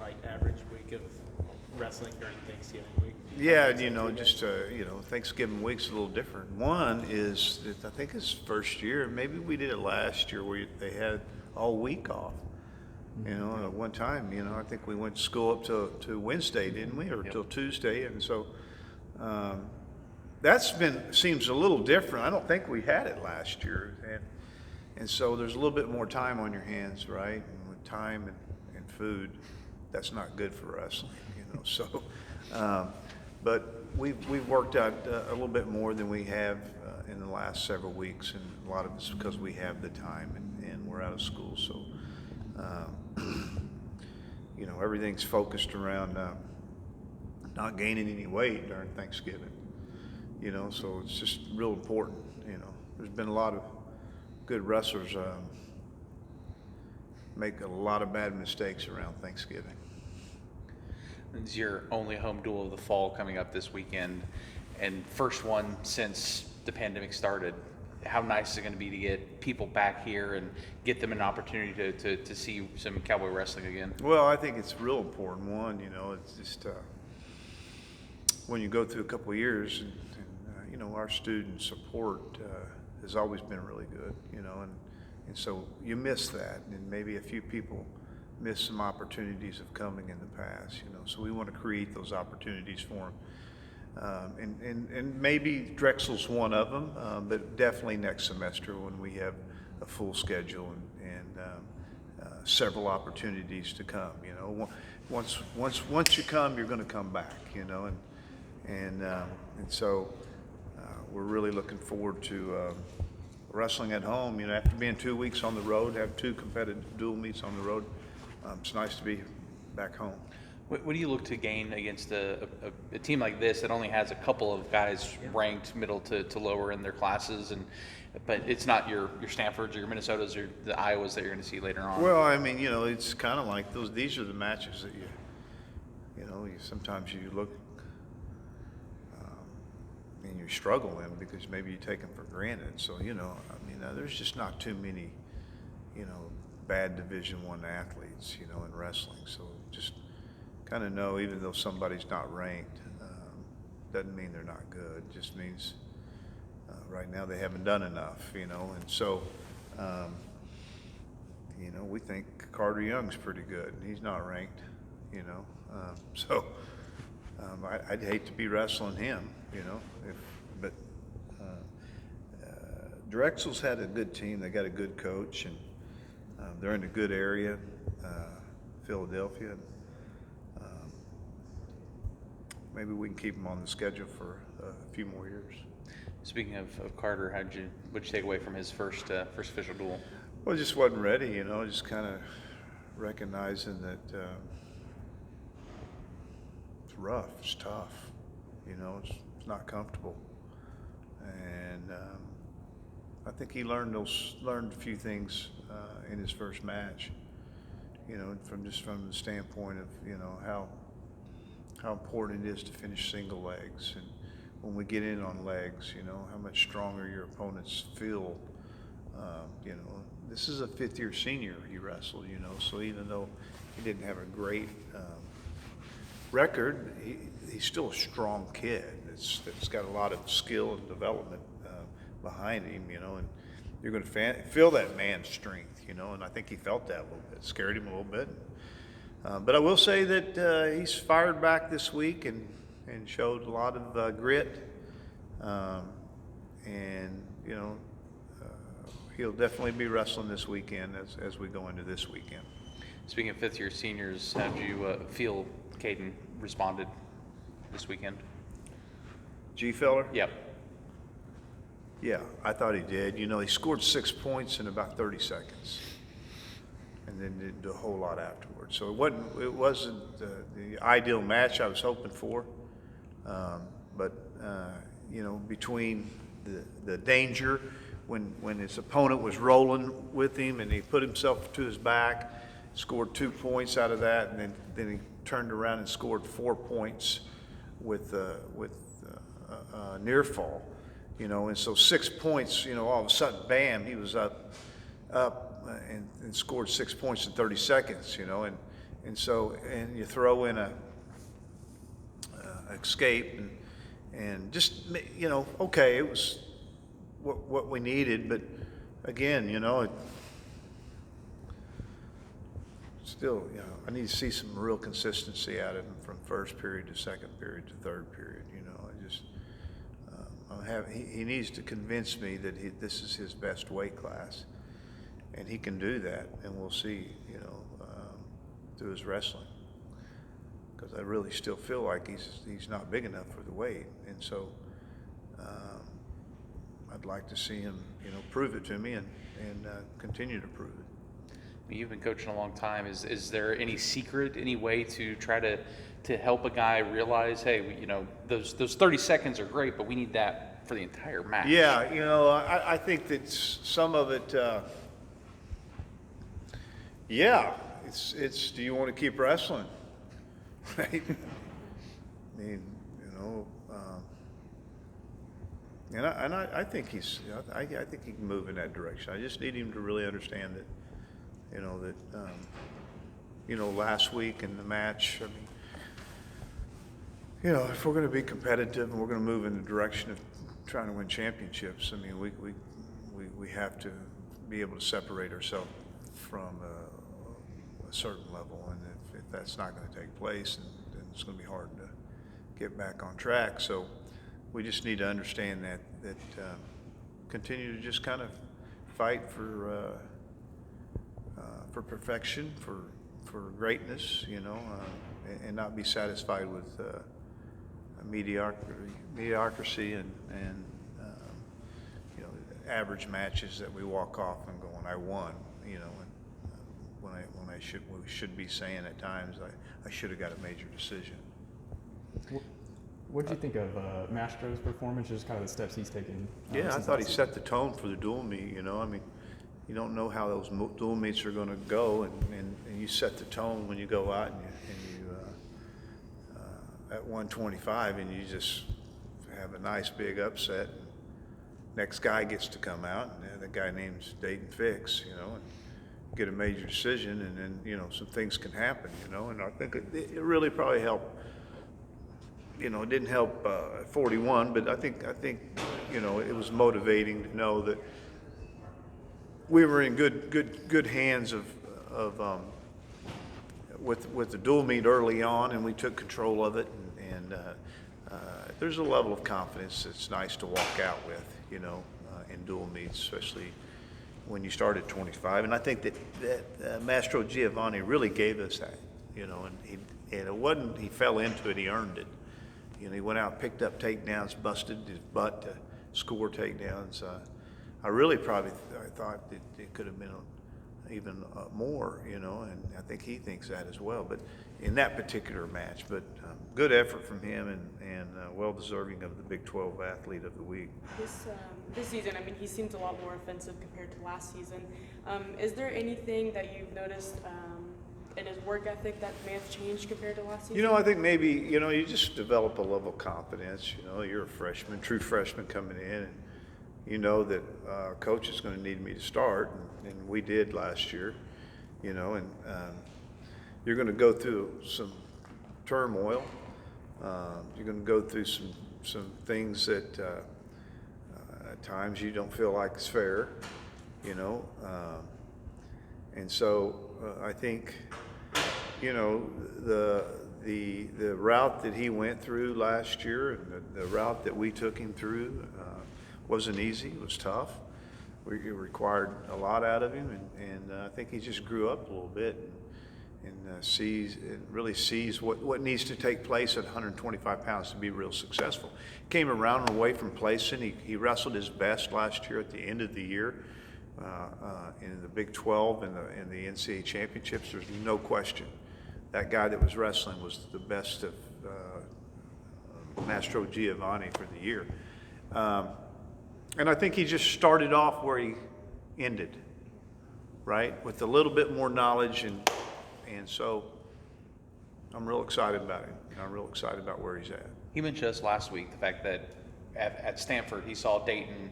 like average week of wrestling during Thanksgiving week? Yeah, Thanksgiving week's a little different. One is that I think it's first year. Maybe we did it last year where they had all week off. At one time, I think we went to school up to Wednesday, didn't we, or till Tuesday, and so seems a little different. I don't think we had it last year, and so there's a little bit more time on your hands, right? And with time and food, that's not good for wrestling, So, but we've worked out a little bit more than we have in the last several weeks, and a lot of it's because we have the time and we're out of school, so. Everything's focused around not gaining any weight during Thanksgiving, so it's just real important. There's been a lot of good wrestlers make a lot of bad mistakes around Thanksgiving. It's your only home duel of the fall coming up this weekend, and first one since the pandemic started. How nice is it going to be to get people back here and get them an opportunity to see some cowboy wrestling again? Well, I think it's real important. One, it's just when you go through a couple of years, and our student support has always been really good, and so you miss that, and maybe a few people miss some opportunities of coming in the past, so we want to create those opportunities for them. And maybe Drexel's one of them, but definitely next semester when we have a full schedule and several opportunities to come. Once you come, you're going to come back. And so we're really looking forward to wrestling at home. After being 2 weeks on the road, have 2 competitive dual meets on the road. It's nice to be back home. What do you look to gain against a team like this that only has a couple of guys ranked middle to lower in their classes, but it's not your Stanfords or your Minnesotas or the Iowas that you're going to see later on? Well, it's kind of like these are the matches that sometimes you look and you struggle in because maybe you take them for granted. So, there's just not too many, bad Division I athletes, in wrestling. So just kind of know, even though somebody's not ranked, doesn't mean they're not good. It just means right now they haven't done enough, and so we think Carter Young's pretty good. He's not ranked, so I'd hate to be wrestling him, but Drexel's had a good team. They got a good coach, and they're in a good area, Philadelphia. Maybe we can keep him on the schedule for a few more years. Speaking of Carter, what'd you take away from his first official duel? Well, just wasn't ready, just kind of recognizing that it's rough, it's tough, it's not comfortable. And I think he learned a few things in his first match, from the standpoint of, how important it is to finish single legs. And when we get in on legs, how much stronger your opponents feel. This is a 5th-year senior he wrestled, so even though he didn't have a great record, he's still a strong kid. It's got a lot of skill and development behind him, and you're going to feel that man's strength, and I think he felt that a little bit. Scared him a little bit. But I will say that he's fired back this week and showed a lot of grit. And he'll definitely be wrestling this weekend as we go into this weekend. Speaking of 5th-year seniors, how did you feel Caden responded this weekend? G-Feller? Yep. Yeah, I thought he did. He scored 6 points in about 30 seconds. And then didn't do a whole lot afterwards. So it wasn't the ideal match I was hoping for. But between the danger when his opponent was rolling with him and he put himself to his back, scored 2 points out of that, and then he turned around and scored 4 points with near fall. And so 6 points. All of a sudden, bam, he was up. And scored 6 points in 30 seconds, And so, and you throw in a escape and just, you know, okay, it was what we needed, but again, you know, still, you know, I need to see some real consistency out of him from first period to second period to third period. You know, I just he needs to convince me that this is his best weight class, and he can do that, and we'll see. You know, through his wrestling, because I really still feel like he's not big enough for the weight, and so I'd like to see him, you know, prove it to me and continue to prove it. You've been coaching a long time. Is there any secret, any way to try to help a guy realize, hey, you know, those 30 seconds are great, but we need that for the entire match? Yeah, you know, I think that some of it, yeah, it's do you want to keep wrestling? Right? I mean, you know, and I think I think he can move in that direction. I just need him to really understand that, you know, that, you know, last week in the match, I mean, you know, if we're going to be competitive and we're going to move in the direction of trying to win championships, I mean, we have to be able to separate ourselves from a certain level, and if that's not going to take place, then it's going to be hard to get back on track. So we just need to understand that continue to just kind of fight for perfection, for greatness, you know, and not be satisfied with mediocrity and you know, average matches that we walk off and going, I won, you know, and when we should be saying at times, I should have got a major decision. What did you think of Mastro's performance, just kind of the steps he's taken? Yeah, I thought he set the tone for the dual meet, you know. I mean, you don't know how those dual meets are going to go, and you set the tone when you go out and you at 125, and you just have a nice big upset. Next guy gets to come out, and the guy name's Dayton Fix, you know, and get a major decision, and then, you know, some things can happen, you know. And I think it really probably helped. You know, it didn't help at 41, but I think you know, it was motivating to know that we were in good hands with the dual meet early on, and we took control of it. And there's a level of confidence that's nice to walk out with, you know, in dual meets, especially when you start at 25. And I think that Mastro Giovanni really gave us that, you know, and it wasn't he fell into it, he earned it. You know, he went out, picked up takedowns, busted his butt to score takedowns. I really probably I thought that it could have been even more, you know, and I think he thinks that as well. But in that particular match, but good effort from him, and well deserving of the Big 12 Athlete of the Week. This season, I mean, he seemed a lot more offensive compared to last season. Is there anything that you've noticed in his work ethic that may have changed compared to last season? You know, I think maybe, you know, you just develop a level of confidence. You know, you're a freshman, true freshman coming in, and you know that coach is going to need me to start, and we did last year, you know, and you're going to go through some turmoil. You're going to go through some things that at times you don't feel like it's fair, you know, and so I think, you know, the route that he went through last year and the route that we took him through wasn't easy. It was tough. It required a lot out of him, and I think he just grew up a little bit and really sees what needs to take place at 125 pounds to be real successful. Came around and away from placing. He wrestled his best last year at the end of the year in the Big 12 and the NCAA championships. There's no question that guy that was wrestling was the best of Mastro Giovanni for the year. And I think he just started off where he ended, right? With a little bit more knowledge, and so I'm real excited about him. I'm real excited about where he's at. He mentioned us last week, the fact that at Stanford he saw Dayton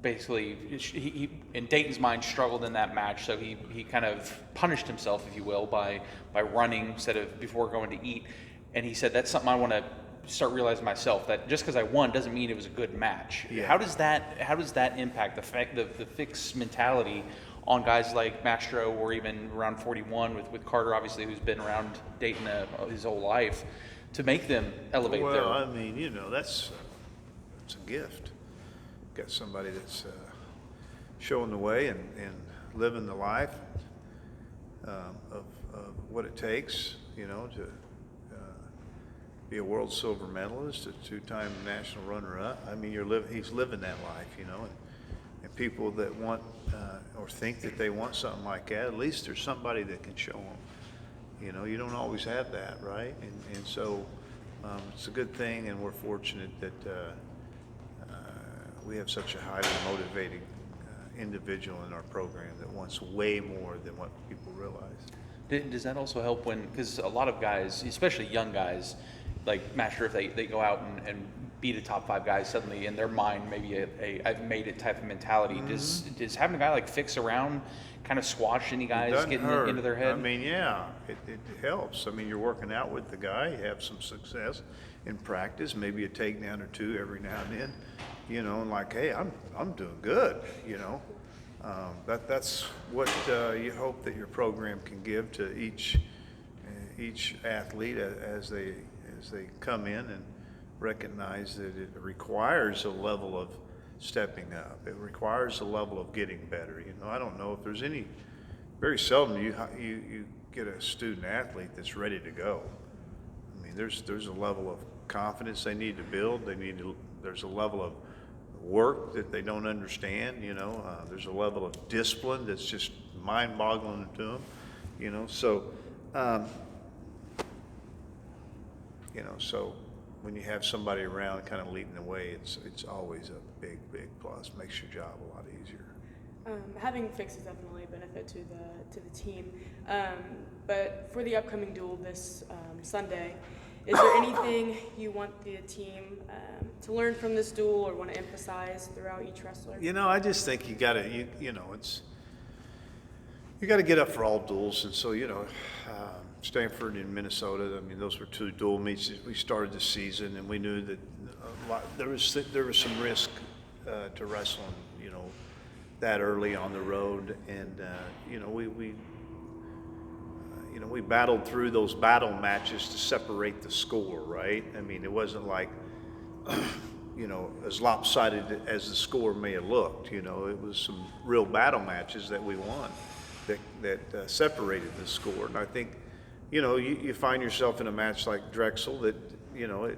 basically, he in Dayton's mind struggled in that match, so he kind of punished himself, if you will, by running instead of before going to eat. And he said, that's something I want to start realizing myself, that just because I won doesn't mean it was a good match. Yeah. How does that impact the fixed mentality on guys like Mastro, or even around 41 with Carter, obviously, who's been around Dayton his whole life, to make them elevate Well, their... I mean, you know, that's a gift. Got somebody that's showing the way and living the life of what it takes, you know, to be a world silver medalist, a two-time national runner-up. I mean, he's living that life, you know, and people that want or think that they want something like that, at least there's somebody that can show them. You know, you don't always have that, right? And so it's a good thing, and we're fortunate that we have such a highly motivated individual in our program that wants way more than what people realize. Does that also help when, because a lot of guys, especially young guys, like Master, if they go out and beat a top 5 guy, suddenly in their mind maybe a I've made it type of mentality. Mm-hmm. Does having a guy like Fix around kind of squash any guys Doesn't getting hurt. into their head? I mean, yeah, it helps. I mean, you're working out with the guy, you have some success in practice, maybe a takedown or two every now and then, you know, and like, hey, I'm doing good, you know. That's what you hope that your program can give to each athlete as they come in, and recognize that it requires a level of stepping up. It requires a level of getting better. You know, I don't know if there's any. Very seldom you get a student athlete that's ready to go. I mean, there's a level of confidence they need to build. There's a level of work that they don't understand. You know, there's a level of discipline that's just mind-boggling to them. You know, so. You know, so when you have somebody around kind of leading the way, it's always a big plus. Makes your job a lot easier. Having Fix is definitely a benefit to the team. But for the upcoming duel this Sunday, is there anything you want the team to learn from this duel, or want to emphasize throughout each wrestler? You know, I just think you got to you got to get up for all duels, and so, you know, Stanford and Minnesota, I mean, those were 2 dual meets that we started the season, and we knew that there was some risk to wrestling, you know, that early on the road, and you know, we battled through those battle matches to separate the score, right? I mean, it wasn't like you know, as lopsided as the score may have looked. You know, it was some real battle matches that we won that separated the score, and I think, you know, you find yourself in a match like Drexel that, you know,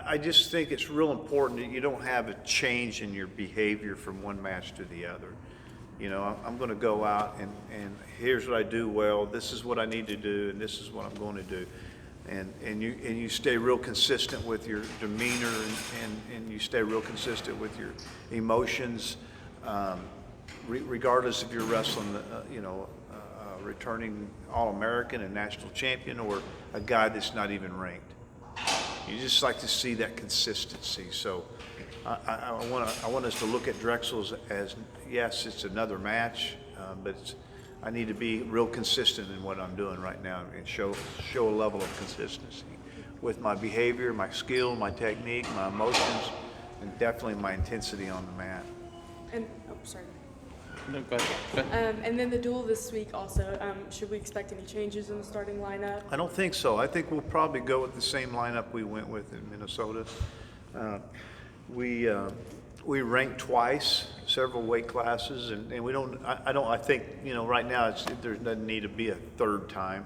I just think it's real important that you don't have a change in your behavior from one match to the other. You know, I'm going to go out and here's what I do well, this is what I need to do, and this is what I'm going to do. And you stay real consistent with your demeanor, and you stay real consistent with your emotions, regardless if you're wrestling, you know, returning All-American and national champion, or a guy that's not even ranked. You just like to see that consistency. So I want us to look at Drexel as yes, it's another match, but I need to be real consistent in what I'm doing right now, and show a level of consistency with my behavior, my skill, my technique, my emotions, and definitely my intensity on the mat. And sorry. No, go ahead. And then the duel this week also, should we expect any changes in the starting lineup? I don't think so. I think we'll probably go with the same lineup we went with in Minnesota. We ranked twice, several weight classes, and we don't. I think, you know, right now there doesn't need to be a third time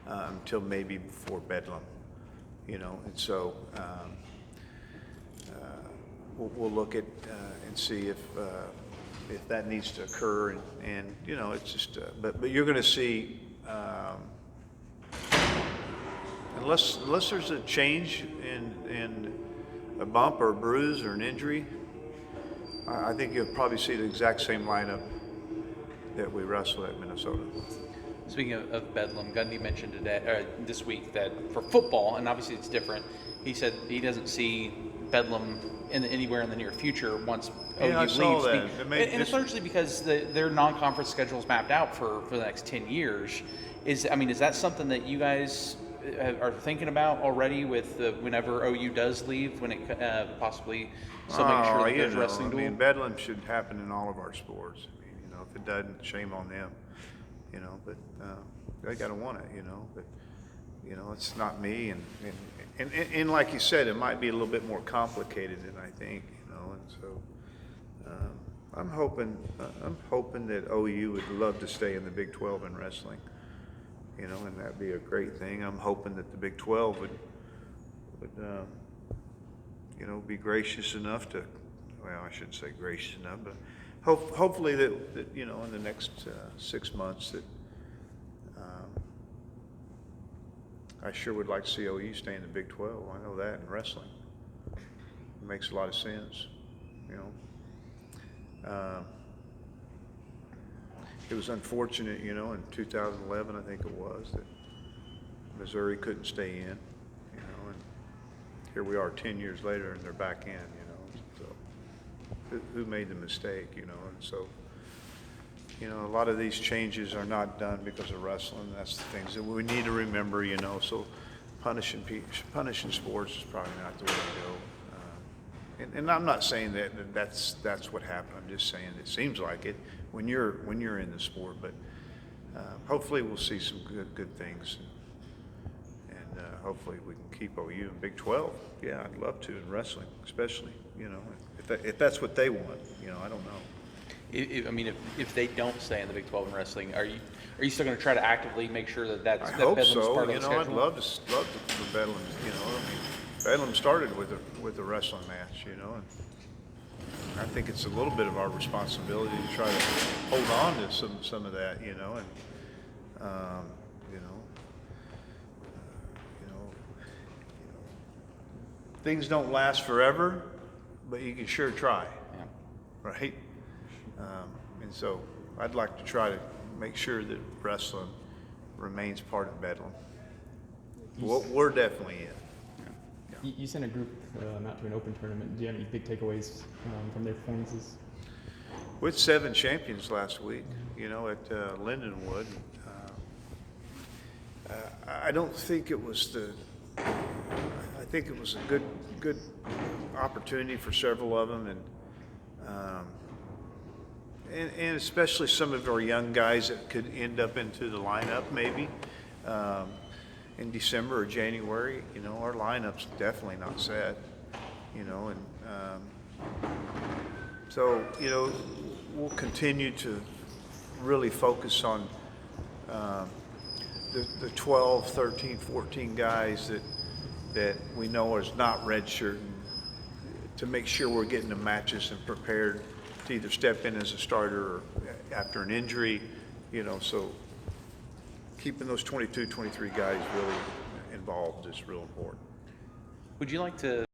until maybe before Bedlam, you know. And so we'll look at and see if that needs to occur, and you know, it's just, but you're going to see, unless there's a change in a bump or a bruise or an injury, I think you'll probably see the exact same lineup that we wrestled at Minnesota. Speaking of Bedlam, Gundy mentioned this week that for football, and obviously it's different, he said he doesn't see Bedlam anywhere in the near future once OU Yeah, I leaves. saw that. It made And it's this- largely because their non-conference schedule is mapped out for the next 10 years. Is that something that you guys are thinking about already with whenever OU does leave, when it possibly still making sure that there's wrestling duel? Bedlam should happen in all of our sports. I mean, if it doesn't, shame on them. But they got to want it. But it's not me. And like you said, it might be a little bit more complicated than I think. And so I'm hoping that OU would love to stay in the Big 12 in wrestling. And that'd be a great thing. I'm hoping that the Big 12 would be gracious enough to, well, I shouldn't say gracious enough, but hopefully that in the next 6 months that I sure would like to see OU stay in the Big 12. I know that in wrestling. It makes a lot of sense, It was unfortunate, in 2011, I think it was, that Missouri couldn't stay in, and here we are 10 years later and they're back in, so who made the mistake, and so, a lot of these changes are not done because of wrestling. That's the things that we need to remember, so punishing sports is probably not the way to go. And I'm not saying that's what happened. I'm just saying it seems like it when you're in the sport. But hopefully we'll see some good things, and hopefully we can keep OU in Big 12. Yeah, I'd love to in wrestling, especially if that's what they want. I don't know. If they don't stay in the Big 12 in wrestling, are you still going to try to actively make sure that I hope Bedlam's so. part of the schedule? I'd love for Bedlam. Bedlam started with a wrestling match, and I think it's a little bit of our responsibility to try to hold on to some of that, things don't last forever, but you can sure try, Yeah. right? And so I'd like to try to make sure that wrestling remains part of Bedlam. We're definitely in. You sent a group out to an open tournament. Do you have any big takeaways from their performances? We had 7 champions last week, at Lindenwood. I don't think it was I think it was a good opportunity for several of them, and especially some of our young guys that could end up into the lineup maybe in December or January. Our lineup's definitely not set, so we'll continue to really focus on the 12, 13, 14 guys that we know is not redshirting, to make sure we're getting the matches and prepared to either step in as a starter or after an injury, so keeping those 22, 23 guys really involved is real important. Would you like to